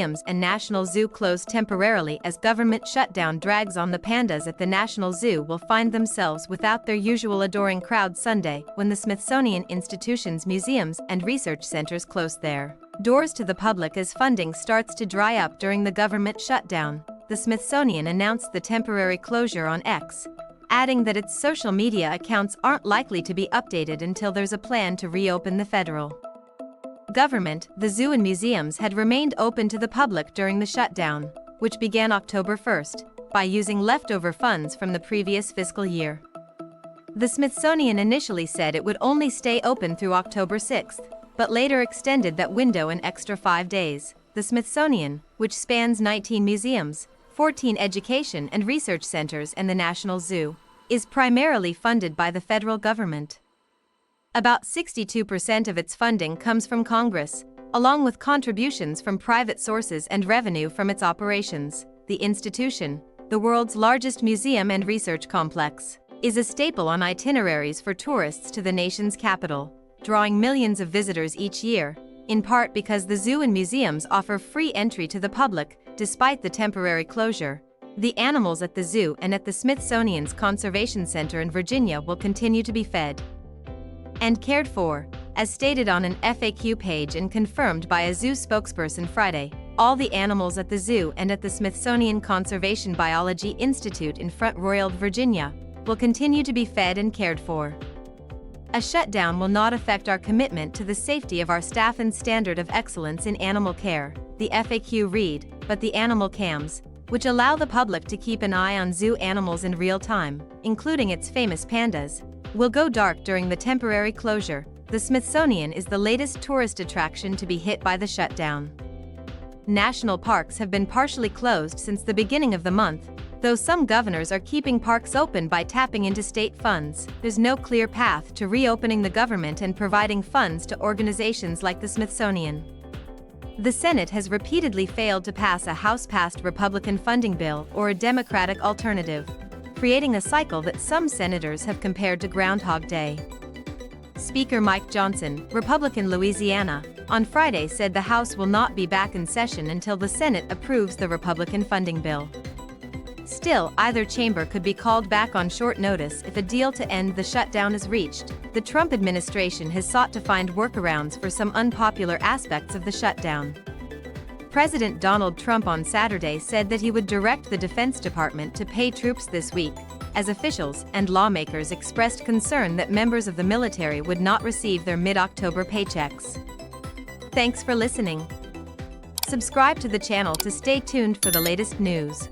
and National Zoo closed temporarily as government shutdown drags on. The pandas at the National Zoo will find themselves without their usual adoring crowd Sunday when the Smithsonian institutions, museums, and research centers close their doors to the public as funding starts to dry up during the government shutdown. The Smithsonian announced the temporary closure on X, adding that its social media accounts aren't likely to be updated until there's a plan to reopen the federal government. The zoo and museums had remained open to the public during the shutdown, which began October 1st, by using leftover funds from the previous fiscal year. The Smithsonian initially said it would only stay open through October 6th, but later extended that window an extra 5 days. The Smithsonian, which spans 19 museums, 14 education and research centers, and the National Zoo, is primarily funded by the federal government. About 62% of its funding comes from Congress, along with contributions from private sources and revenue from its operations. The institution, the world's largest museum and research complex, is a staple on itineraries for tourists to the nation's capital, drawing millions of visitors each year, in part because the zoo and museums offer free entry to the public despite the temporary closure. The animals at the zoo and at the Smithsonian's Conservation Center in Virginia will continue to be fed and cared for, as stated on an FAQ page and confirmed by a zoo spokesperson Friday. All the animals at the zoo and at the Smithsonian Conservation Biology Institute in Front Royal, Virginia, will continue to be fed and cared for. A shutdown will not affect our commitment to the safety of our staff and standard of excellence in animal care, the FAQ read, but the animal cams, which allow the public to keep an eye on zoo animals in real time, including its famous pandas, will go dark during the temporary closure. The Smithsonian is the latest tourist attraction to be hit by the shutdown. National parks have been partially closed since the beginning of the month, though some governors are keeping parks open by tapping into state funds. There's no clear path to reopening the government and providing funds to organizations like the Smithsonian. The Senate has repeatedly failed to pass a House-passed Republican funding bill or a Democratic alternative, creating a cycle that some senators have compared to Groundhog Day. Speaker Mike Johnson, Republican Louisiana, on Friday said the House will not be back in session until the Senate approves the Republican funding bill. Still, either chamber could be called back on short notice if a deal to end the shutdown is reached. The Trump administration has sought to find workarounds for some unpopular aspects of the shutdown. President Donald Trump on Saturday said that he would direct the Defense Department to pay troops this week, as officials and lawmakers expressed concern that members of the military would not receive their mid-October paychecks. Thanks for listening. Subscribe to the channel to stay tuned for the latest news.